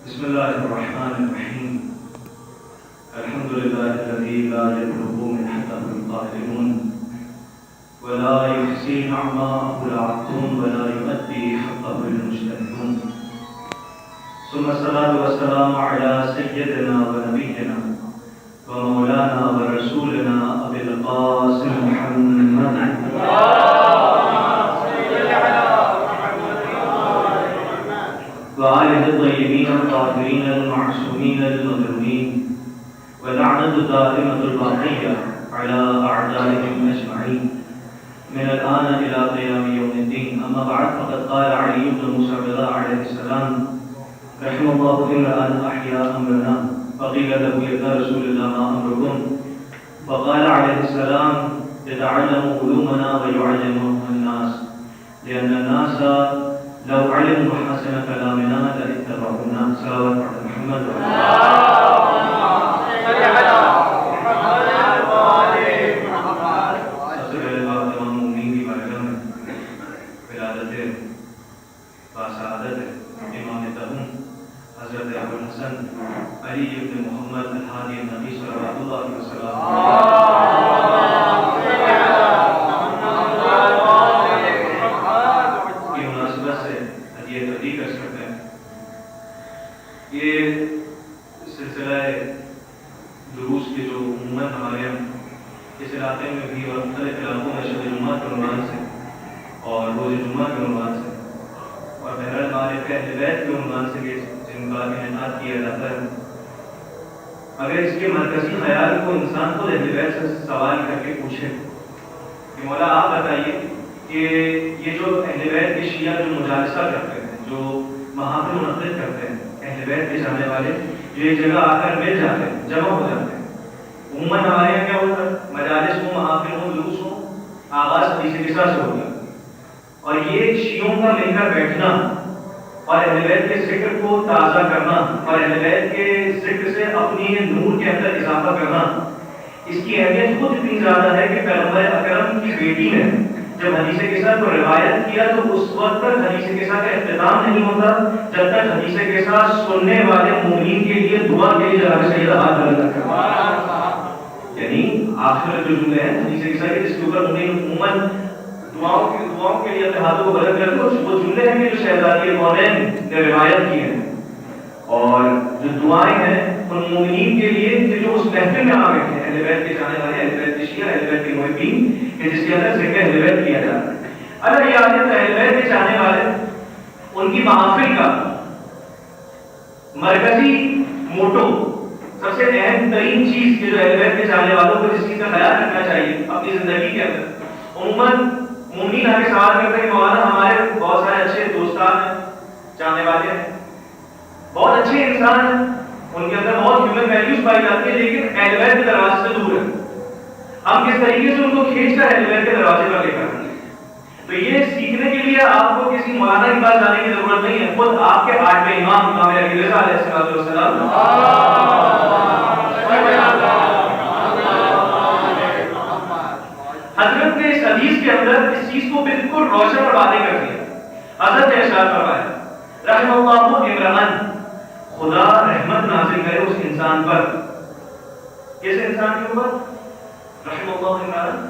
بسم الله الرحمن الرحيم. الحمد لله الذي لا يبلغ من حده القاهرون ولا يحصي نعماءه العبدون ولا يؤدي حقه المجتهدون. ثم الصلاة والسلام على سيدنا ونبينا ومولانا ورسولنا أبي القاسم محمد وآله الطيبين الطاهرين المعصومين المظلومين ولعنة الدائمة الباقية على أعدائهم أجمعين من الآن إلى قيام يوم الدين. أما بعد، فقد قال علي بن موسى رضا عليه السلام: رحم الله امرأ أحيا أمرنا. فقيل له: يا رسول الله ما أمركم؟ فقال عليه السلام: يتعلم علومنا ويعلمهم الناس، لأن الناس لو علموا حسن كلامنا لاتبعونا. صلوات على محمد سب سے پہلے بات تمام مومنین کی بارگاہ میں ولادت باسعادت امام تہم حضرت ابو الحسن علی بن محمد الہادی النبی صلی اللہ علیہ وسلم یہ سلسلہ دروس کے جو عموماً ہمارے یہاں اس علاقے میں بھی اور مختلف علاقوں میں شب جمعہ کے عنوان سے اور روز جمعہ کے عنوان سے اور بہرحال معرفت اہل بیت کے عنوان سے جن کا انعقاد کیا جاتا ہے، اگر اس کے مرکزی خیال کو انسان خود اہل بیت سے سوال کر کے پوچھے کہ مولا آپ بتائیے کہ یہ جو اہل بیت کے شیعہ جو مجالسہ کرتے ہیں، جو محافل منعقد کرتے ہیں، اہل بیت کے جانے والے جو ایک جگہ آ کر مل جاتے ہیں، جمع ہو جاتے ہیں، عموماً ہمارے یہاں کیا ہوتا ہے؟ مجالس ہوں، محافل ہوں، دروس ہوں، آغاز حدیث قصہ سے ہوگا، اور یہ شیعوں کا مل کر بیٹھنا اور اہل بیت کے ذکر کو تازہ کرنا اور اہل بیت کے ذکر سے اپنی نور کے اندر اضافہ کرنا، اس کی اہمیت خود اتنی زیادہ ہے کہ پیغمبر اکرم کی بیٹی نے جب حدیث قصہ کو روایت کیا تو اس وقت تک حدیث قصہ کا اختتام نہیں ہوتا جب تک حدیث قصہ سننے والے مومنین کے لیے دعا کے لیے جناب سیدہ ہاتھ بلند کرتا، یعنی آخر جو جملے ہیں حدیث قصہ کے جس کے اوپر مومنین عموماً دعاؤں کے لیے اپنے ہاتھوں کو بلند کرتے ہیں، وہ جملے ہیں کہ جو شہزادی کونین نے روایت کی ہیں، اور جو دعائیں ہیں ان مومنین کے لیے کہ جو اس محفل میں آ بیٹھے ہیں، اہل بیت کے جانے والے، اہل بیت کے شیعہ، اہل بیت کے محبین، کہ جس کے اندر ذکر اہل بیت کیا جاتا ہے۔ اگر یہ آتے ہیں اہل بیت کے چاہنے والے ان کی محافل کا مرکزی موٹو، سب سے اہم ترین چیز کہ جو اہل بیت کے چاہنے والوں کو جس چیز کا خیال رکھنا چاہیے اپنی زندگی کے اندر، عموماً مومنین آگے سوال کرتے ہیں کہ مولانا ہمارے بہت سارے اچھے دوستان ہیں، چاہنے والے ہیں، بہت اچھے انسان ہیں، ان کے اندر بہت ہیومن ویلیوز پائی جاتی ہے، لیکن اہل بیت کے دروازے سے دور ہے، ہم کس طریقے سے ان کو کھینچ کر اہل بیت کے دروازے پر لے کر آئیں؟ تو یہ سیکھنے کے لیے آپ کو کسی مولانا کے پاس جانے کی ضرورت نہیں ہے، خود آپ کے آٹھویں امام امام علی رضا علیہ السلام حضرت نے اس حدیث کے اندر اس چیز کو بالکل روشن اور واضح کر دیا۔ حضرت نے ارشاد فرمایا: رحم اللہ عمران، خدا رحمت نازل کرے اس انسان پر، کس انسان کے اوپر؟ رحم اللہ عمران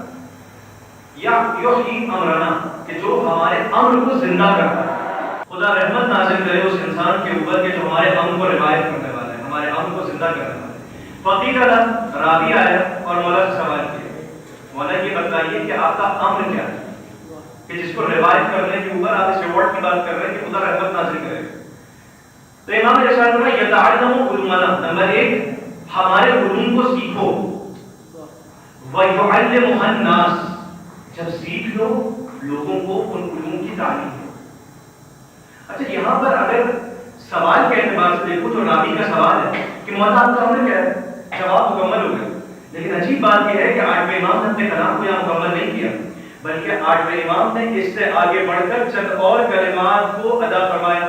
یا یحیی امرنا، کہ جو ہمارے امر کو زندہ کرتا ہے، خدا رحمت نازل کرے اس انسان کے اوپر کہ جو ہمارے امر کو روایت کرنے والا ہے، ہمارے امر کو زندہ کرنے والا ہے۔ فقیل، راوی آیا اور مولا سے سوال کیا، مولا یہ بتائیے کہ آپ کا امر کیا ہے کہ جس کو روایت کرنے کے اوپر آپ اس ریوارڈ کی بات کر رہے ہیں کہ خدا رحمت نازل کرے؟ تو امام نے ارشاد فرمایا: یتعلم علومنا، نمبر 1 ہمارے علوم کو سیکھو، وَيُعَلِّمُهَا النَّاسَ، جب سیکھ لو لوگوں کو ان علوم کی تعلیم دو۔ اچھا، یہاں پر اگر سوال کے اعتبار سے دیکھو تو راوی کا سوال ہے کہ مولانا آپ کا امر کیا ہے؟ جواب مکمل ہو گیا، لیکن عجیب بات یہ ہے کہ آٹھویں امام نے اپنے کلام کو یہاں مکمل نہیں کیا، بلکہ آٹھویں امام نے اس سے آگے بڑھ کر چند اور کلمات کو ادا فرمایا۔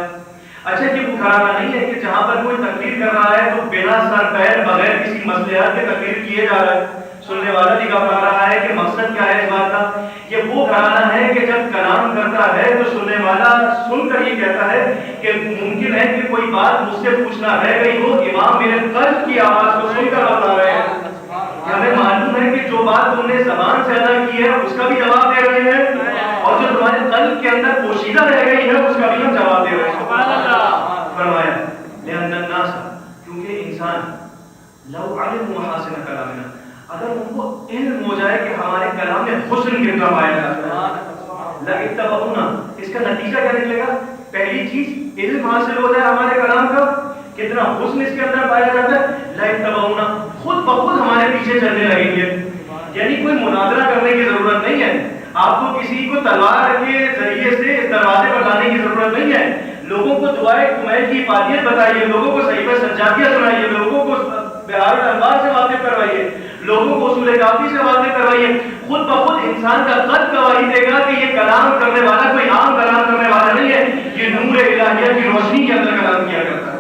اچھا، یہ بکھرانا نہیں ہے کہ جہاں پر کوئی تقریر کر رہا ہے تو بنا سر پیر بغیر کسی مصلحت کے تقریر کیے جا رہا ہے، سننے والا بھی گھبرا رہا ہے کہ مقصد کیا ہے اس بات کا. یہ وہ گھرانا ہے کہ جب کلام کرتا ہے تو سننے والا سن کر یہ کہتا ہے کہ ممکن ہے کہ کوئی بات مجھ سے پوچھنا رہ گئی ہو، امام میرے قلب کی آواز کو سن کر بتا رہے ہیں. ہمیں معلوم ہے کہ جو بات تم نے زبان سے ادا کی ہے اس کا بھی جواب دے رہے ہیں، اور جو تمہارے قلب کے اندر پوشیدہ رہ گئی ہے اس کا بھی ہم جواب دے رہے ہیں. فرمایا لأن الناس، کیونکہ انسان لو علموا محاسن کلامنا، اگر ان کو علم ہو جائے کہ ہمارے کلام میں حسن کتنا پایا جاتا ہے، لاتبعونا، اس کا نتیجہ کیا نکلے گا؟ پہلی چیز علم حاصل ہو جائے ہمارے کلام کا، کتنا حسن اس کے اندر پایا جاتا ہے، لاتبعونا، خود بخود ہمارے پیچھے چلنے لگیں گے. یعنی کوئی مناظرہ کرنے کی ضرورت نہیں ہے، آپ کو کسی کو تلوار کے ذریعے سے اس دروازے پر لانے کی ضرورت نہیں ہے. لوگوں کو دعائے کمیل کی افادیت بتائیے، لوگوں کو صحیفہ سجادیہ سنائیے، لوگوں کو بہار الانوار سے واقف کروائیے، لوگوں کو اصول کافی سے واقف کروائیے. خود بخود انسان کا قلب گواہی دے گا کہ یہ کلام کرنے والا کوئی عام کلام کرنے والا نہیں ہے، یہ نور الہیہ کی روشنی کے اندر کلام کیا کرتا ہے،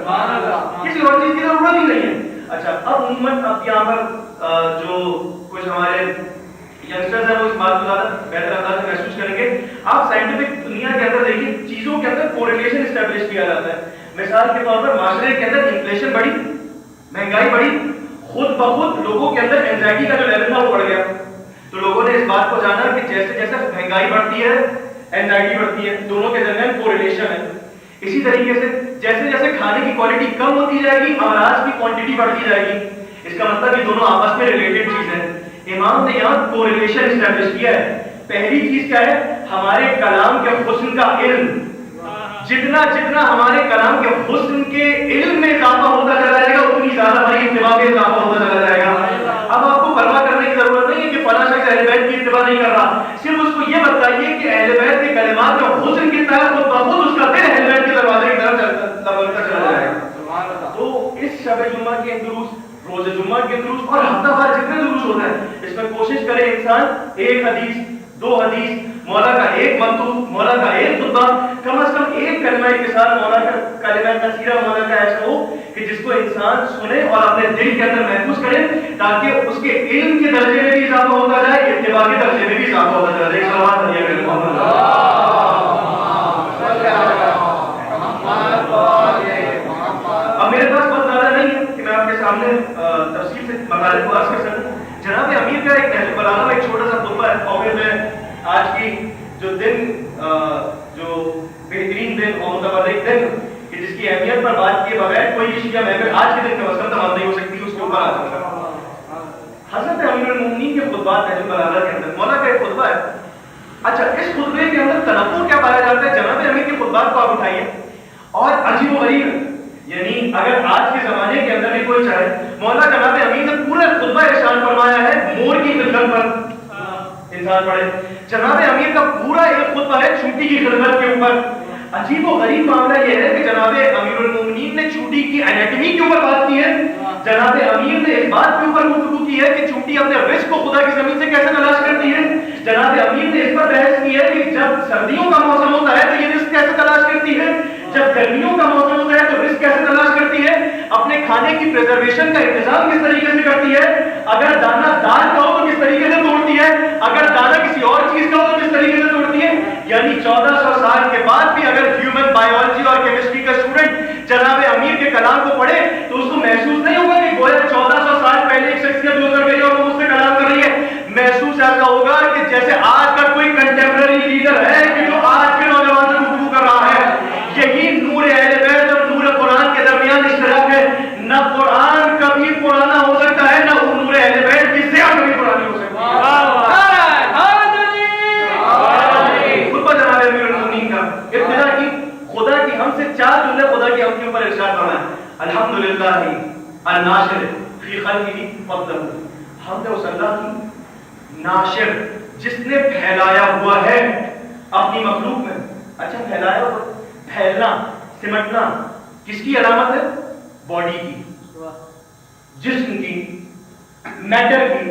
کسی اور چیز کی ضرورت ہی نہیں ہے. اچھا، اب عموماً اب یہاں پر جو کچھ ہمارے ینگسٹرز ہیں وہ اس بات کو زیادہ بہتر انداز سے محسوس کریں گے. آپ سائنٹیفک دنیا کے اندر دیکھیں، چیزوں کے اندر کوریلیشن اسٹیبلش کیا جاتا ہے. مثال کے طور پر معاشرے کے اندر انفلیشن بڑھی، مہنگائی بڑھی، خود بخود لوگوں کے اندر اینزائٹی کا جو لیول تھا وہ بڑھ گیا. تو لوگوں نے اس بات کو جانا کہ جیسے جیسے مہنگائی بڑھتی ہے اینزائٹی بڑھتی ہے، دونوں کے درمیان کوریلیشن ہے. اسی طریقے سے جیسے جیسے کھانے کی کوالٹی کم ہوتی جائے گی، امراض کی کوانٹٹی بڑھتی جائے گی. اس کا مطلب یہ دونوں آپس میں ریلیٹڈ چیز ہے. امام نے یہاں کوریلیشن اسٹیبلش کیا ہے. پہلی چیز کیا ہے؟ ہمارے کلام کے حسن کا علم. جتنا جتنا ہمارے کلام کے حسن کے علم میں اضافہ ہوتا چلا جائے گا اتنی زیادہ ہماری اتباع میں اضافہ ہوتا چلا جائے گا. اب آپ کو پرواہ کرنے کی ضرورت نہیں ہے کہ فلاں شخص اہل بیت کی اتباع نہیں کر رہا، صرف اس کو یہ بتائیے کہ اہل بیت کے کلمات کا حسن کتنا ہے، خود بخود اس کا دل اہل بیت کے دروازے کی طرف لبکتا چلا جائے گا. تو اس شب جمعہ کے دروس، روز جمعہ کے دروس اور ہفتہ وار جتنے دروس ہوتے ہیں، اس میں کوشش کرے انسان ایک حدیث، دو حدیث، مولا کا ایک مکتوب، مولا کا ایک خطبہ، کم از کم ایک کلمہ کے ساتھ مولا کا کلمہ کثیرہ مولا کا ایسا ہو کہ جس کو انسان سنے اور اپنے دل کے اندر محفوظ کرے، تاکہ اس کے علم کے درجے میں بھی اضافہ ہوتا جائے، اتباع کے درجے میں بھی اضافہ ہوتا جائے. ایک صلوات علیہ وسلم. اب میرے پاس بہت زیادہ نہیں ہے کہ میں آپ کے سامنے تفصیل سے مطالب کو عرض کر سکوں. جناب امیر کا ایک نہج البلاغہ میں ایک چھوٹا سا خطبہ ہے، اور میں آج کی جو دن جو بہترین دن اور متبرک دن کہ جس کی اہمیت پر بات کیے بغیر کوئی بھی شیعہ محفل آج کے دن کا مسئلہ تمام نہیں ہو سکتی، اس کے اوپر آ سکتا. حضرت امیر المومنین کے خطبات نہج البلاغہ کے اندر مولا کا ایک خطبہ ہے. اچھا، اس خطبے کے اندر تنوع کیا پایا جاتا ہے؟ جناب امیر کے خطبات کو آپ اٹھائیے اور عجیب و غریب، یعنی اگر آج کے زمانے کے اندر بھی کوئی چاہے، مولا جناب امیر نے پورا خطبہ ارشاد فرمایا ہے مور کی خدمت پر. انسان پڑھے جناب امیر کا پورا ایک خطبہ ہے چونٹی کی خدمت کے اوپر. عجیب و غریب معاملہ یہ ہے کہ جناب امیر المومنین نے چونٹی کی انیٹمی کے اوپر بات کی ہے. جناب امیر نے اس بات کے اوپر گفتگو کی ہے کہ چونٹی اپنے رزق کو خدا کی زمین سے کیسے تلاش کرتی ہے. جناب امیر نے اس پر بحث کی ہے کہ جب سردیوں کا موسم ہوتا ہے تو یہ رزق کیسے تلاش کرتی ہے، جب گرمیوں کا موسم ہوتا ہے تو رزق کیسے تلاش کرتی ہے، اپنے کھانے کی پریزرویشن کا انتظام کس طریقے سے کرتی ہے، اگر دانا دال کا ہو تو کس طریقے سے توڑتی ہے، اگر دانا کسی اور چیز کا ہو تو کس طریقے سے توڑتی ہے. یعنی 1400 سال کے بعد بھی اگر ہیومن بایولوجی اور کیمسٹری کا اسٹوڈنٹ جناب امیر کے کلام کو پڑھے تو اس کو محسوس نہیں ہوگا کہ گویا 1400 سال پہلے ایک شخصیت گزر گئی اور وہ مجھ سے کلام کر رہی ہے. محسوس ایسا ہوگا کہ جیسے آج کا کوئی کنٹمپرری لیڈر ہے کہ جو آج کے نوجوان سے گفتگو کر رہا ہے. یہی نور اہل بیت اور نور قرآن کے درمیان اشتراک ہے. نہ قرآن کبھی پرانا ہو سکتا ہے، نہ نور اہل بیت کی زیادہ کبھی پرانی ہو سکتی ہے. خطبہ جناب امیر المومنین کا ابتدا کی خدا کی ہم سے 4 جملے خدا کی ہم کے اوپر ارشاد فرمائے. الحمدللہ الناشر فی خلقہ فضلہ، حمد اس اللہ کی ناشر جس نے پھیلایا ہوا ہے اپنی مخلوق میں. اچھا، پھیلایا ہوا، پھیلنا، سمٹنا کس کی علامت ہے؟ باڈی کی، جسم کی، میٹر کی.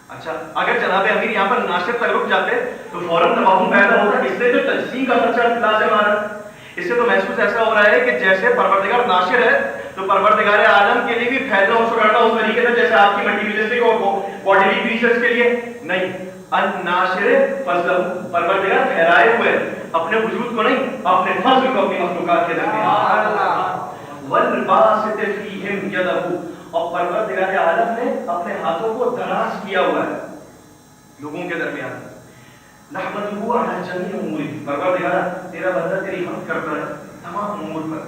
اچھا، اگر جناب امیر یہاں پر ناشر تک رک جاتے تو فوراً توہم پیدا ہوتا، اس سے جو تجسیم کا خرچہ لازم آ رہا. اس سے تو محسوس ایسا ہو رہا ہے کہ جیسے پروردگار ناشر ہے تو پروردگار عالم کے لیے بھی پھیلنا اور سکڑنا اس طریقے سے جیسے آپ کی مٹیریلسٹک اور باڈیلی کریچرز کے لیے نہیں. الناشر فضلہ، پروردگار پھیلائے ہوئے اپنے وجود کو نہیں، اپنے فضل کو اپنی مخلوقات کے درمیان. والباسط فیہم یدہ، اور پروردگار عالم نے اپنے ہاتھوں کو دراز کیا ہوا ہے لوگوں کے درمیان. نحمدہ علی جمیع امورہ، پروردگار تیرا بندہ تیری حمد کرتا ہے تمام امور پر.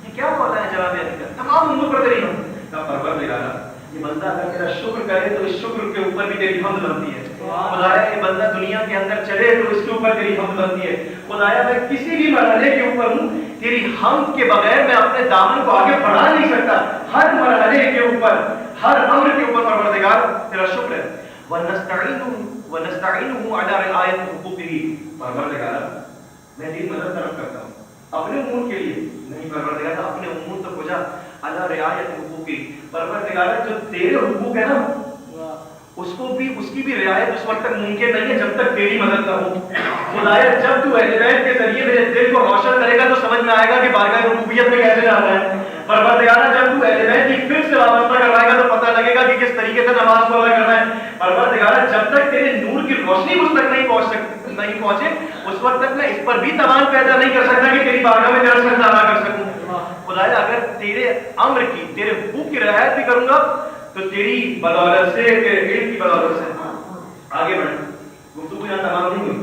یہ کیا بولا ہے جناب علی کا؟ تمام امور پر تیری حمد. کہا پروردگار یہ بندہ اگر تیرا شکر کرے تو اس شکر کے اوپر بھی تیری حمد بنتی ہے. خدایا یہ بندہ دنیا کے اندر چلے تو اس کے اوپر تیری حمد بنتی ہے. خدایا میں کسی بھی مرحلے کے اوپر ہوں، تیری حمد کے بغیر میں اپنے دامن کو آگے بڑھا نہیں سکتا. ہر مرحلے کے اوپر، ہر امر کے اوپر پروردگار تیرا شکر ہے. وَنَسْتَعِينُهُ عَلَى رِعَایَةِ حُقُوقِهِ، پروردگار میں تیری مدد طلب کرتا ہوں اپنے امور کے لیے نہیں. پروردگار اپنے امور تک پہنچا. عَلَى رِعَایَةِ حُقُوقِهِ، پروردگار جو تیرے حقوق ہے نا اس کو بھی، اس کی بھی رعایت اس وقت تک ممکن نہیں ہے جب تک تیری مدد نہ ہو. خدایا جب تو اہل بیت کے ذریعے میرے دل کو روشن کرے گا تو سمجھ میں آئے گا کہ بارگاہ ربوبیت میں کیسے جانا ہے. پروردگار جب تو اہل بیت کی فکر سے وابستہ کروائے گا تو پتہ لگے گا کہ کس طریقے سے نماز کو ادا کرنا ہے. پروردگار جب تک تیرے نور کی روشنی مجھ تک نہیں پہنچے اس وقت تک میں اس پر بھی توان پیدا نہیں کر سکتا کہ تیری بارگاہ میں تیرا سجدہ ادا کر سکوں. خدایا اگر تیرے امر کی، تیرے حقوق کی رعایت بھی کروں گا تو تیری بدولت سے، تیرے علم کی بدولت سے آگے بڑھیں. گفتگو یہاں تمام نہیں ہوئی.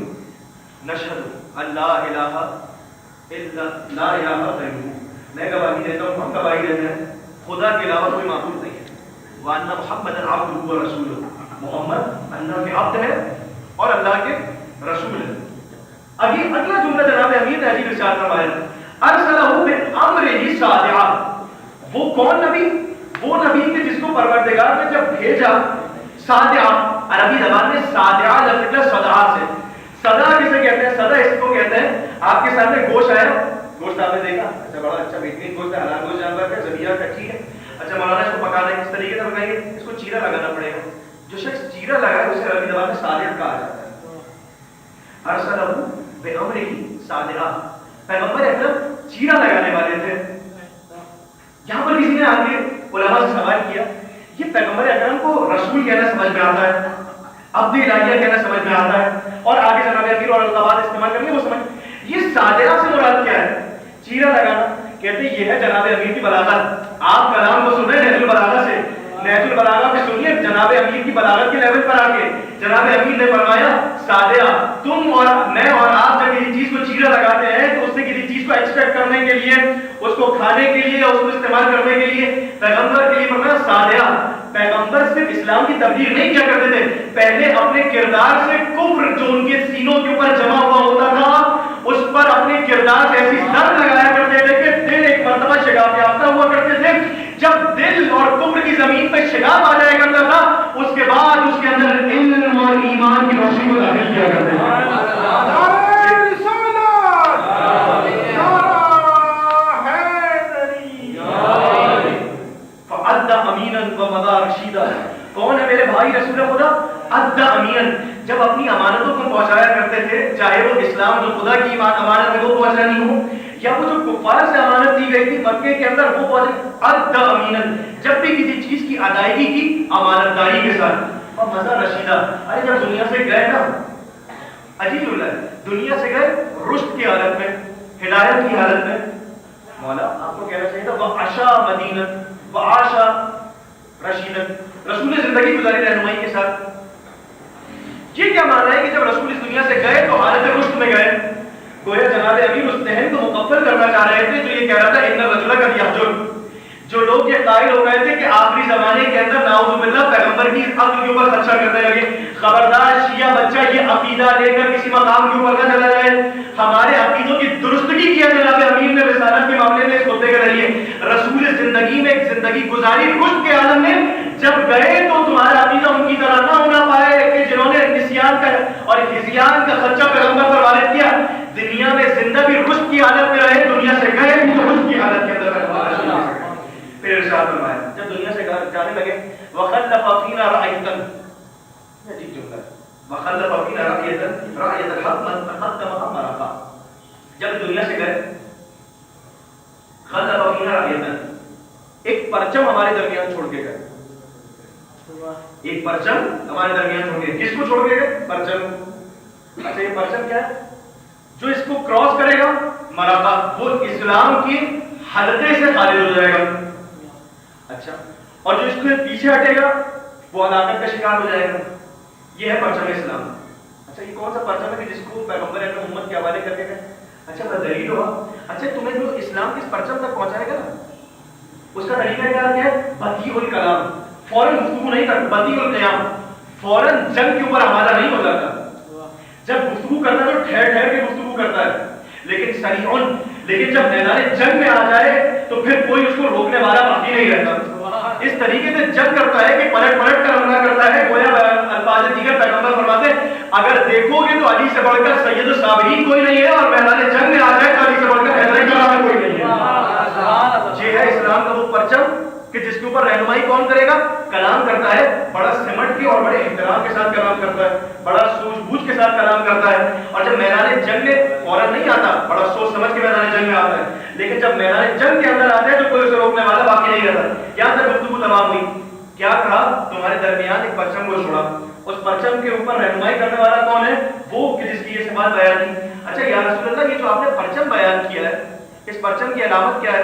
نشہد اللہ الہ الا لا الہ غیرہ، میں گواہی دیتا ہوں، ہم گواہی دیتے ہیں خدا کے علاوہ کوئی معبود نہیں ہے. وان محمد عبدہ ورسولہ، محمد اللہ کے عبد ہے اور اللہ کے رسول ہے. ابھی اگلا جملہ جناب امیر نے عجیب ارشاد فرمایا، ارسلہ بامرہ صادعہ. وہ کون نبی؟ وہ نبی کہ جس کو پروردگار نے جب بھیجا صادعہ، عربی زبان میں صادعہ لفظ نکلا صدع سے. صدع کسے کہتے ہیں؟ صدع اس کو کہتے ہیں، آپ کے سامنے گوشت آیا، گوشت آپ نے دیکھا، اچھا بڑا اچھا بہترین گوشت ہے، حلال گوشت جانور کا، ذبیحہ کا، ٹھیک ہے. اچھا مولانا اس کو پکانا ہے کس طریقے سے پکائیں گے؟ اس کو چیرا لگانا پڑے گا. جو شخص چیرا لگائے اسے عربی زبان میں صادع کہا جاتا ہے. ارسلہ بامرہ صادعہ، پیغمبر اکرم چیرا لگانے والے تھے. یہاں پر کسی نے آ کے علماء سے سوال کیا، یہ پیغمبر اکرم کو رسول کہنا سمجھ میں آتا ہے، عبد الہیہ کہنا سمجھ میں آتا ہے، اور آگے جناب امیر اور القابات استعمال کریں گے وہ سمجھ. یہ صادعہ سے مراد کیا ہے؟ چیرا لگانا. کہتے ہیں یہ ہے جناب امیر کی بلاغت. آپ کلام کو سنیں نہج البلاغہ سے، نہج البلاغہ میں سنیے جناب امیر کی بلاغت کے لیول پر آ کے جناب امیر نے فرمایا صادعہ، تم اور میں اور آپ جب کسی چیز کو چیرا لگاتے ہیں تو اس سے کسی چیز کو ایکسپیکٹ کرنے کے لیے، اس کو کھانے کے لیے، اس کو استعمال کرنے کے لیے، پیغمبر کے لیے فرمایا صادعہ. پیغمبر صرف اسلام کی تبلیغ نہیں کیا کرتے تھے، پہلے اپنے کردار سے کفر جو ان کے سینوں کے اوپر جمع ہوا ہوتا تھا اس پر اپنے کردار سے ایسی زد لگایا کرتے تھے کہ دل ایک مرتبہ شگاف یافتہ ہوا کرتے تھے. جب دل اور کفر کی زمین پہ شگاف آ جایا کرتا تھا اس کے بعد اس کے اندر علم اور ایمان کی روشنی کو داخل کیا کرتے تھے. کون ہے میرے بھائی رسول خدا؟ ادّا امین. جب اپنی امانتوں کو پہنچایا کرتے تھے، چاہے وہ اسلام جو خدا کی امانت ہے وہ پہنچانی ہو یا وہ جو کفار سے امانت دی گئی تھی مکے کے اندر وہ پہنچ. ادّا امین، جب بھی کسی چیز کی ادائیگی کی امانت داری کے ساتھ. اور مزہ رشیدہ، ارے جب دنیا سے گئے نا، عجیب اللہ ہے، دنیا سے گئے رشد کی حالت میں، ہدایت کی حالت میں. مولا آپ کو کہنا چاہیے تھا وعشا مدینت وعاشا رشیدن، رسول نے زندگی گزاری رہنمائی کے ساتھ. یہ کیا معنی ہے کہ جب رسول اس دنیا سے گئے تو حالت رشد میں گئے؟ گویا جناب امیر اس ذہن کو مکفر کرنا چاہ رہے تھے جو یہ کہہ رہا تھا ان الرجل قد یحجر. جو لوگ یہ قائل ہو گئے تھے کہ آخری زمانے کے اندر نعوذ باللہ پیغمبر کی عقل کے اوپر خدشہ کرنے لگے. خبردار شیعہ بچہ یہ عقیدہ لے کر کسی مقام کے اوپر نہ چلا جائے. ہمارے عقیدوں کی درستگی کیا جناب امیر نے رسالت کے معاملے میں اس خطے کے ذریعے. رسول زندگی میں ایک زندگی گزاری رشد کے عالم میں، جب گئے تو تمہارا عقیدہ ان کی طرح نہ ہونا پائے کہ جنہوں نے نسیان کا اور ہذیان کا خدشہ پیغمبر پر وارد کیا. دنیا میں زندہ بھی رشد کی حالت میں رہے، دنیا سے گئے بھی تو رشد کی حالت کے اندر رہے. پھر ارشاد فرمایا جب دنیا سے جانے لگے وخلف فینا رعیتا، عجیب جملہ ہے، وخلف فینا رعیتا رعیت الحق من تقدم امرا. جب دنیا سے گئے خلف فینا رایتن، ایک پرچم ہمارے درمیان چھوڑ کے گئے، ایک پرچم ہمارے درمیان چھوڑ کے، کس کو چھوڑ کے گئے؟ پرچم۔ اچھا یہ پرچم کیا ہے؟ جو اس کو کراس کرے گا مرابا وہ اسلام کی حلقے سے خارج ہو جائے گا۔ اچھا، اور جو اس کے پیچھے ہٹے گا وہ ہلاکت کا شکار ہو جائے گا۔ یہ ہے پرچم اسلام۔ اچھا یہ کون سا پرچم ہے کہ جس کو پیغمبر اکرم محمد کے حوالے کر کے گئے؟ اچھا بس دلیل ہوا۔ اچھا تمہیں جو اسلام کے اس پرچم تک پہنچائے گا نا، اس کا طریقہ کیا ہے؟ بدیع الکلام، فوراً گفتگو نہیں کرتا، بدیع القیام، فوراً جنگ کے اوپر حملہ نہیں ہو جاتا۔ جب گفتگو کرتا ہے تو ٹھہر ٹھہر کے گفتگو کرتا ہے، لیکن سریعن، لیکن جب میدان جنگ میں آ جائے تو پھر کوئی اس کو روکنے والا باقی نہیں رہتا۔ اس طریقے سے جنگ کرتا ہے کہ پلٹ پلٹ کر حملہ کرتا ہے۔ گویا الفاظ دیگر پیغمبر فرماتے ہیں اگر دیکھو گے تو علی سے بڑھ کر سید الصابرین کوئی نہیں ہے، اور میدان جنگ میں آ جائے تو علی سے بڑھ کر حیدر کرام کوئی نہیں ہے۔ یہ ہے اسلام کا وہ پرچم کہ جس کے اوپر رہنمائی کون کرے گا؟ کلام کرتا ہے، بڑا سمٹ کے اور بڑے احترام کے ساتھ کلام کرتا ہے، بڑا سوجھ بوجھ کے ساتھ کلام کرتا ہے، اور جب میدان جنگ میں فوراً نہیں آتا، بڑا سوچ سمجھ کے میدان جنگ میں آتا ہے، لیکن جب میدان جنگ کے اندر آتا ہے تو کوئی اسے روکنے والا باقی نہیں رہتا۔ یہاں تک گفتگو تمام ہوئی، کیا کہا؟ تمہارے درمیان ایک پرچم کو چھوڑا، اس پرچم کے اوپر رہنمائی کرنے والا کون ہے؟ وہ کہ جس کی یہ سماعت بیان کی۔ اچھا یا رسول اللہ، یہ جو آپ نے پرچم بیان کیا ہے، اس پرچم کی علامت کیا ہے؟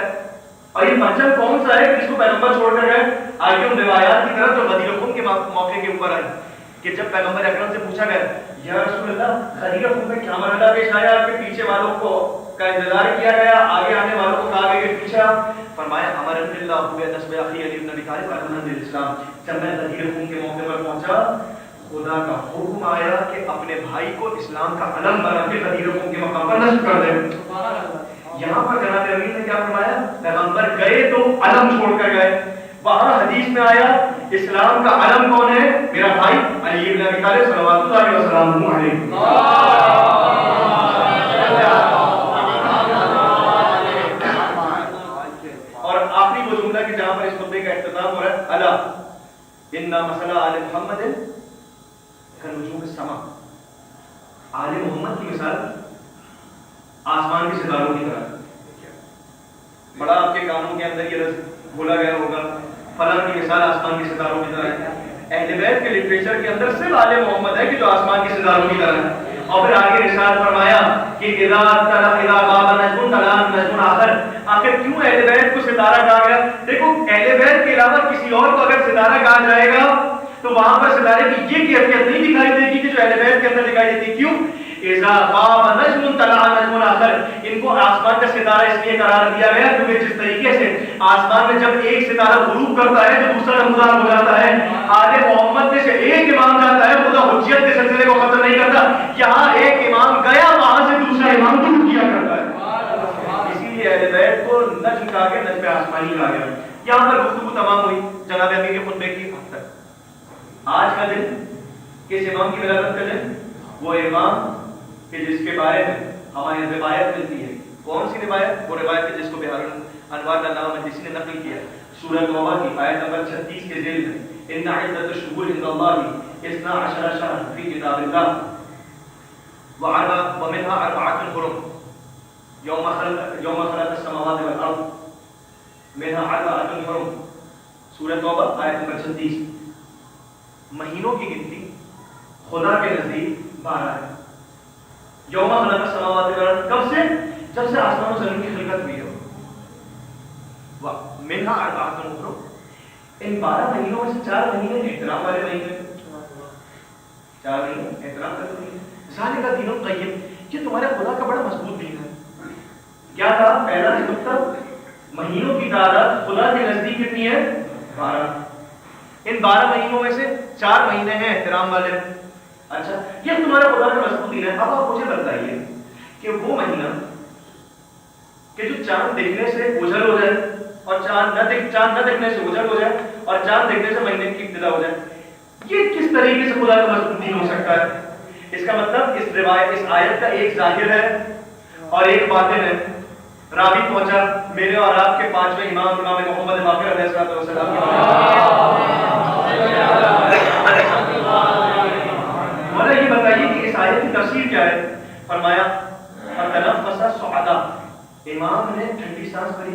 اور یہ پرچم کون سا ہے کہ جس کو پیغمبر چھوڑ کر گئے؟ آگے ان روایات کی طرف جو غدیر خون کے موقع کے اوپر آئی کہ جب پیغمبر اکرم سے پوچھا گیا یا رسول اللہ غدیر خون میں کیا مرحلہ پیش آیا، آپ کے پیچھے والوں کو کا انتظار کیا گیا، آگے آنے والوں کو کہا گیا کہ پیچھا؟ فرمایا امر اللہ ہو نسب اخی علی بن ابی طالب علیہ السلام، جب میں غدیر خون کے موقع پر پہنچا خدا کا حکم آیا کہ اپنے بھائی کو اسلام کا علم بنا کے غدیر خون کے مقام پر نصب کر دیں۔ یہاں پر جناب امین نے کیا فرمایا؟ پیغمبر گئے تو علم چھوڑ کر گئے۔ وہاں حدیث میں آیا اسلام کا علم کون ہے؟ میرا بھائی علی بن ابی طالب صلوات اللہ علیہ وسلم علیہ۔ اور آخری وہ جملہ کہ جہاں پر اس خطبے کا اختتام ہو رہا ہے، الا ان مثل آل محمد کنجوم السما، آل محمد کی مثال آسمان کے ستاروں کی طرح۔ بڑا آپ کے کانوں کے اندر یہ رس بولا گیا ہوگا فلاں کی مثال آسمان کے ستاروں کی طرح ہے۔ اہل بیت کے لٹریچر کے اندر صرف آل محمد ہے کہ جو آسمان کے ستاروں کی طرح ہے۔ اور پھر آگے ارشاد فرمایا کہ اذا غاب نجم طلع نجم آخر، آخر کیوں اہل بیت کو ستارہ کہا گیا؟ دیکھو اہل بیت کے علاوہ کسی اور کو اگر ستارہ کہا جائے گا تو وہاں پر ستارے کی یہ کیفیت نہیں دکھائی دے گی کہ جو اہل بیت کے اندر دکھائی دیتی ہے۔ کیوں؟ اذا غاب نجم طلع نجم آخر، ان کو آسمان کا ستارہ اس لیے قرار دیا گیا کیونکہ جس طریقے سے آسمان میں جب ایک ستارہ غروب کرتا ہے تو دوسرا نمودار ہو جاتا ہے، آل محمد میں سے ایک امام جاتا ہے، خدا حجیت کے سلسلے کو ختم نہیں کرتا، یہاں ایک امام گیا وہاں سے دوسرا امام دور کیا کرتا ہے۔ اسی لیے اہل بیت کو نجم کہا گیا، نجم آسمانی کہا گیا۔ یہاں پر گفتگو تمام ہوئی جناب امیر کے خطبے کی حد تک۔ آج کا دن کس امام کی ولادت کا دن؟ وہ امام کہ جس کے بارے میں ہماری روایت ملتی ہے۔ کون سی روایت؟ وہ روایت ہے جس کو بہار انوار علامہ مجلسی نے نقل کیا سورہ توبہ کی آیت نمبر 36 کے ذیل میں، ان عدۃ الشہور عند اللہ 12 شہرا فی کتاب اللہ ومنها 4 حرم یوم خلق السماوات والارض، منها 4 حرم، سورہ توبہ آیت نمبر 36۔ مہینوں کی گنتی خدا کے نزدیک 12 ہے۔ یوم خلق السماوات والارض، کب سے؟ جب سے آسمان و زمین کی خلقت ہوئی ہے۔ منها 4 حرم، ان 12 مہینوں میں سے 4 مہینے احترام والے مہینے، 4 مہینے احترام والے مہینے۔ ذالک دین القیم، یہ تمہارے خدا کا بڑا مضبوط دین ہے۔ کیا تھا پہلا نقطہ؟ مہینوں کی تعداد خدا کے نزدیک کتنی ہے؟ 12۔ ان 12 مہینوں میں سے 4 مہینے ہیں احترام والے۔ اچھا یہ تمہارا خدا کا مضبوط دین ہے۔ اب آپ مجھے بتائیے کہ وہ مہینہ کہ جو چاند دیکھنے سے اوجھل ہو جائے اور چاند نہ دیکھنے سے اوجھل ہو جائے اور چاند دیکھنے سے مہینے کی ابتدا ہو جائے، یہ کس طریقے سے خدا کا مضبوط دین ہو سکتا ہے؟ اس کا مطلب اس روایت اس آیت کا ایک ظاہر ہے اور ایک باطن ہے۔ راوی پہنچا میرے اور آپ کے 5ویں امام محمد باقر علیہ السلام مولا یہ بتائیے کہ اس آیت کی تفسیر کیا ہے؟ فرمایا فتنفس صعدا، امام نے ٹھنڈی سانس بھری،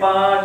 5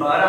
12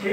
6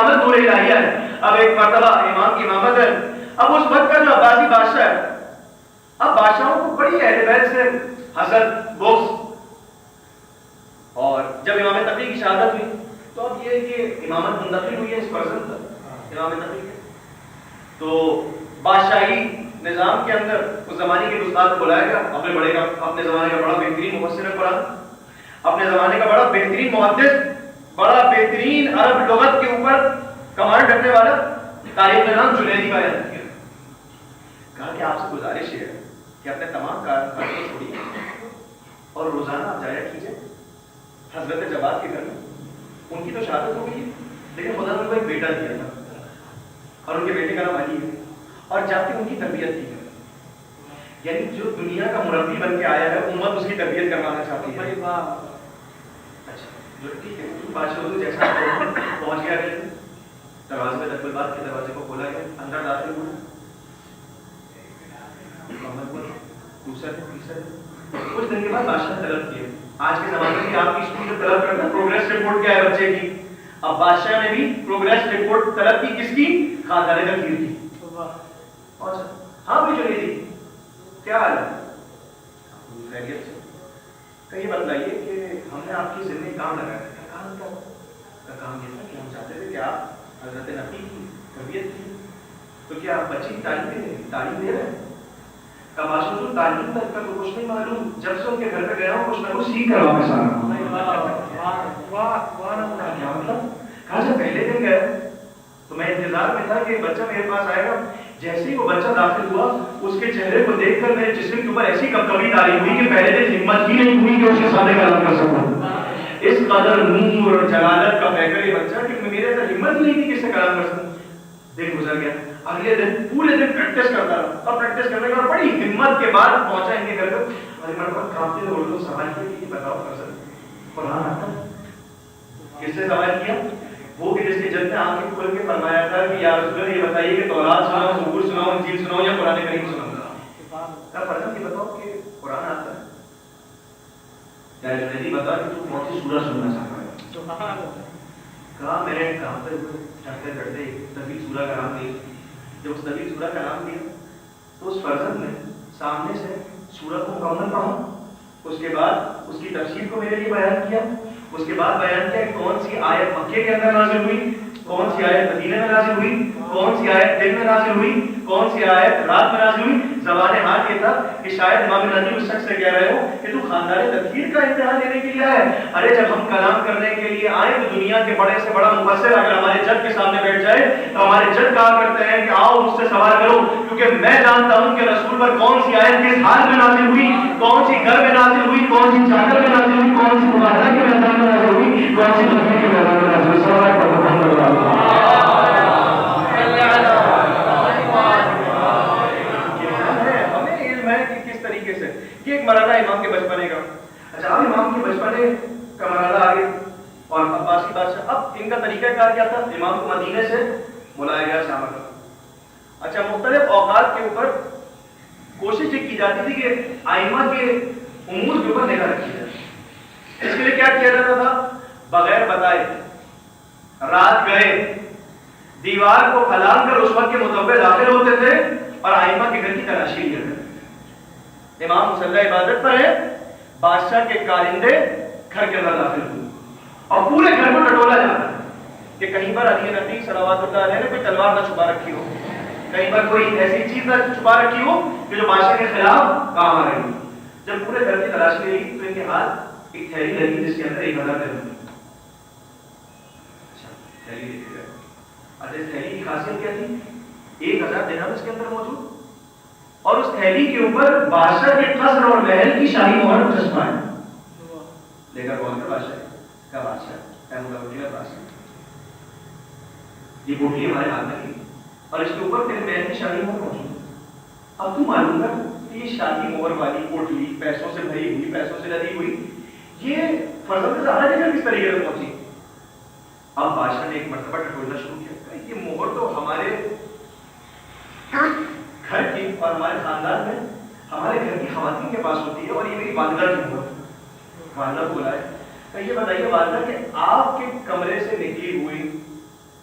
امامت نور الہیہ ہے. اب ایک مرتبہ امام کی امامت ہے. اب اس وقت کا جو عباسی بادشاہ ہے, اب بادشاہوں کو بڑی اہل بیت سے حسد بغض, اور جب امام تقی کی شہادت ہوئی تو اب یہ کہ امامت منتقل ہوئی ہے اس پرسن پر امام تقی کے, تو بادشاہی نظام کے اندر اس زمانے کے استاد کو بلایا گیا, اپنے بڑے کا, اپنے زمانے کا بڑا بہترین مفسر قرآن, اپنے زمانے کا بڑا بہترین محدث, بڑا بہترین عرب لغت کے اوپر کمانڈ رکھنے والا تاریخ نظام جنیدی کا بیان کیا. کہا کہ آپ سے گزارش ہے کہ اپنے تمام کاروں کو چھوڑیے اور روزانہ آپ جایا کیجیے حضرت جواد کے گھر میں. ان کی تو شہادت ہو گئی ہے, لیکن خدا نے ان کو ایک بیٹا دیا تھا اور ان کے بیٹے کا نام علی ہے, اور جا کے ان کی تربیت کی ہے. یعنی جو دنیا کا مربی بن کے آیا ہے امت اس کی تربیت کروانا چاہتی ہے. اچھا جو ٹھیک ہے, بادشاہ جیسا پہنچ گیا ہے دروازے پہ, تک بات کے دروازے کو کھولا گیا, اندر داخل ہوئے, دوسرا تیسرا کچھ دن کے بعد بادشاہ نے طلب کیا. آج کے زمانے میں آپ کی اسکول سے طلب کرنا پروگریس رپورٹ کیا ہے بچے کی, اب بادشاہ نے بھی پروگریس رپورٹ طلب کی, کس کی, خاندان جنگیر کی. ہاں بھی جنیدی کیا حال ہے, خیریت سے, کہ یہ بتلائیے کہ ہم نے آپ کی ذمہ کام لگایا تھا. کیا کام کا کام یہ تھا کہ ہم چاہتے تھے کہ آپ حضرت نبی کی تربیت کی, تو کیا آپ بچے کی تعلیم دے رہے ہیں؟ کباشوں تعلیم تک کا تو کچھ نہیں معلوم, جب سے ان کے گھر پہ گیا ہوں کچھ نہ کچھ سیکھ کر واپس آ رہا ہوں. کیا مطلب؟ کہا جب پہلے دن گئے تو میں انتظار میں تھا کہ بچہ میرے پاس آئے گا. جیسے ہی وہ بچہ داخل ہوا اس کے چہرے کو دیکھ کر میرے جسم کے اوپر ایسی کبکبی تاری ہوئی کہ پہلے دن ہمت ہی نہیں ہوئی کہ اس کے سامنے کلام کر سکوں. اس قدر نور اور جلالت کا پیکر یہ بچہ کہ میرے اندر ہمت نہیں تھی کہ اس سے کلام کر سکوں. دن گزر گیا, اگلے دن پورے دن پریکٹس کرتا رہا, اور پریکٹس کرنے کے بعد بڑی ہمت کے بعد پہنچا ان کے گھر پہ. اور مرتبہ کافی نے اردو سوال کیا کہ بتاؤ فضل قرآن آتا ہے؟ کس سے سوال کیا؟ وہ کہ جس کے جد نے آنکھیں کھول کے فرمایا تھا کہ یا رسول اللہ یہ بتائیے کہ تورات سناؤ, زبور سناؤ, انجیل سناؤ یا قرآن کریم سناؤ. کہا فرزند یہ بتاؤ کہ قرآن آتا ہے؟ یا جنیدی بتا کہ تو کون سی سورہ سننا چاہتا ہے؟ کہا میں نے کام پہ چڑھتے چڑھتے طویل سورہ کا نام دیا. جب اس طویل سورہ کا نام دیا تو اس فرزند نے سامنے سے سورہ کو مکمل پڑھا, اس کے بعد اس کی تفسیر کو میرے لیے بیان کیا, اس کے بعد بیان کیا کہ کون سی آیت مکے کے اندر نازل ہوئی, کون سی آیت مدینے میں نازل ہوئی, کون سی آیت دن میں نازل ہوئی, کون سی آیت رات میں نازل ہوئی. زبان حال یہ تھا کہ شاید امام نبی اس شخص سے کہہ رہے ہو کہ تو خاندان تدبیر کا امتحان لینے کے لیے آئے. ارے جب ہم کلام کرنے کے لیے آئے تو دنیا کے بڑے سے بڑا مفسر اگر ہمارے جج کے سامنے بیٹھ جائے تو ہمارے جج کہا کرتے ہیں کہ آؤ مجھ سے سوال کرو, کیونکہ میں جانتا ہوں کہ رسول پر کون سی آیت کس حال میں نازل ہوئی, کون سی گھر میں نازل ہوئی, کون سی چادر میں نازل ہوئی, کون سی مبارکہ کے میدان میں نازل ہوئی, کون سی تکبیر کے میدان میں نازل ہوئی. سوال پر محمد رسول اللہ یہ ایک مرحلہ امام کے بچپنے کا. اچھا اب امام کے بچپنے کا مرحلہ آگے اور عباسی بادشاہ. اب ان کا طریقہ کار کیا تھا؟ امام کو مدینے سے بلایا گیا شام کا. اچھا مختلف اوقات کے اوپر کوشش یہ کی جاتی تھی کہ ائمہ کے امور کے اوپر نگاہ رکھی جائے. اس کے لیے کیا کیا جاتا تھا؟ بغیر بتائے رات گئے دیوار کو پھلانگ کر اس وقت کے متوقع داخل ہوتے تھے اور ائمہ کے گھر کی تلاشی لیتے تھے. امام مصلی عبادت پر ہے, بادشاہ کے کارندے گھر کے اندر داخل ہوئے اور پورے گھر کو ٹٹولا جاتا ہے کہ کہیں پر علی نبی صلوات اللہ علیہ نے کوئی تلوار نہ چھپا رکھی ہو, کہیں پر کوئی ایسی چیز نہ چھپا رکھی ہو کہ جو بادشاہ کے خلاف کام آ رہی ہو. جب پورے گھر کی تلاش لی تو ان کے ہاتھ ایک تھیلی لگی جس کے اندر 1000 درہم. اچھا تھیلی دیکھے گئے. اچھا اس تھیلی کی خاصیت کیا تھی؟ 1000 درہم اس کے اندر موجود اور اس تھیلی کے اوپر بادشاہ کے قصر اور محل کی شاہی مہر چسپا ہے. لے کر کون کا بادشاہ کا بادشاہ بادشاہ یہ پوٹلی ہمارے ہاتھ میں تھی اور اس کے اوپر تیرے محل کی شاہی مہر موجود. اب تو معلوم کر کہ یہ شاہی مہر والی پوٹلی پیسوں سے بھری ہوئی, پیسوں سے لدی ہوئی, یہ فرزند زیادہ جگہ کس طریقے سے پہنچی؟ اب بادشاہ نے ایک مرتبہ ٹٹولنا شروع کیا کہ یہ مہر تو ہمارے گھر کی اور ہمارے خاندان میں ہمارے گھر کی خواتین کے پاس ہوتی ہے اور یہ میری والدہ کی مہر. والدہ کو بلائے کہ یہ بتائیے والدہ کہ آپ کے کمرے سے نکلی ہوئی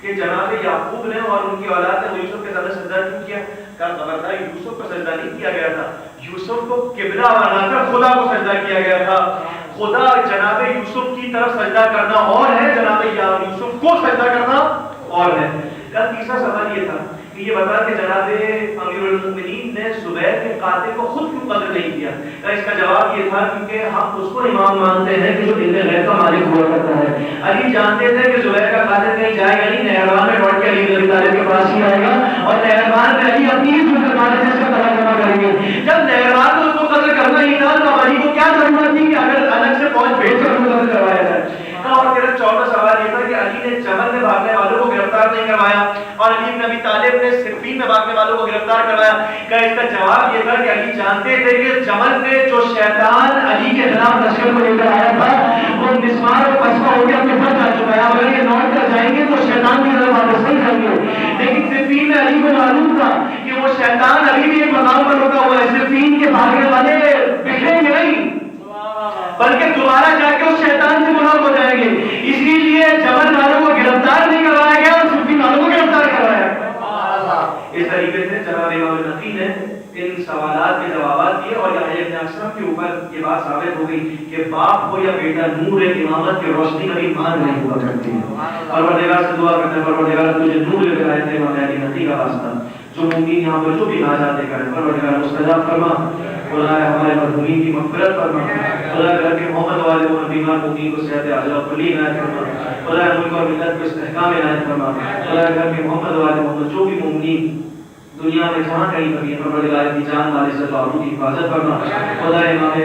کہ جناب یعقوب نے اور ان کی اولاد نے یوسف کے سامنے سجدہ کیوں کیا؟ کہا خبردار یوسف کو سجدہ نہیں کیا گیا تھا، یوسف کو قبلہ بنا کر خدا کو سجدہ کیا گیا تھا۔ خدا جناب یوسف کی طرف سجدہ کرنا اور ہے، جناب یوسف کو سجدہ کرنا اور ہے۔ کا تیسرا سوال یہ تھا کہ یہ بتا کہ جناب امیر المومنین نے زبیر کے قاتل کو خود کیوں قتل نہیں کیا؟ اس کا جواب یہ تھا کیونکہ ہم اس کو امام مانتے ہیں کہ جو علم غیب کا مالک ہوا کرتا ہے۔ علی جانتے تھے کہ زبیر کا قاتل کہیں جائے گا نہیں، نہروان میں لوٹ کے علی بن ابی طالب کے پاس ہی آئے گا اور نہروان میں علی اپنی ہی مسلمان سے اس کا تلا جمع کریں گے۔ جب نہروان کو اس کو قتل کرنا ہی تھا تو علی کو کیا ضرورت تھی کہ اگر الگ سے فوج بھیج کر قتل کروایا جائے؟ اور پھر چوتھا سوال یہ تھا کہ علی نے جمل میں بھاگنے والوں کو گرفتار نہیں کروایا اور علی بن ابی طالب نے صفین میں بھاگنے والوں کو گرفتار کروایا۔ کہ اس کا جواب یہ تھا کہ علی جانتے تھے کہ جمل میں جو شیطان علی کے خلاف لشکر کو لے کر آیا تھا وہ مسمار اور پسپا ہو کے اپنے گھر جا چکا ہے، اگر یہ لوٹ کر جائیں گے تو شیطان کی طرف واپس نہیں جائیں گے۔ لیکن صفین میں علی کو معلوم تھا کہ وہ شیطان ابھی بھی ایک مقام پر رکا ہوا ہے، صفین کے بھاگنے والے بکھریں گے نہیں بلکہ دوبارہ جا کے اس شیطان سے ملاقات ہو جائیں گے، اسی لیے جمل والوں کو گرفتار نہیں کروایا گیا اور صفین والوں کو گرفتار کروایا۔ اس طریقے سے جناب امام نقی نے ان سوالات کے جوابات دیے اور یحییٰ ابن اکثر کے اوپر یہ بات ثابت ہو گئی کہ باپ ہو یا بیٹا نور امامت کی روشنی کبھی مار نہیں ہوا کرتی ہے۔ پروردگار سے دعا کرتے ہیں پروردگار تجھے نور لے کر آئے تھے امام علی نقی کا واسطہ، جو مومنین یہاں پر جو بھی حاجات کریں پروردگار مستجاب فرما، خدا ہمارے مرحومین کی مغفرت فرما، خدا کر کے محمد والے اور بیمار مومنین کو صحت عاجلہ کلی عنایت فرما، خدا ملک اور ملت کو استحکام عنایت فرما، خدا کر کے محمد والے محمد جو بھی مومنین دنیا میں جہاں کہیں پر یہ پروردگار کی جان مال عزت و آبرو کی حفاظت فرما، خدا امام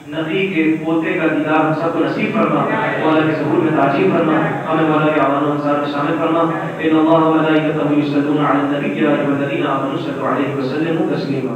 نبی کے پوتے کا دیدار ہم سب کو نصیب فرما، مولا کے ظہور میں تعجیل فرما، ہمیں مولا کے اعوان و انصار میں شامل فرما۔ ان اللہ و ملائکتہ یصلون علی النبی یا ایھا الذین آمنوا صلوا علیہ وسلموا تسلیما۔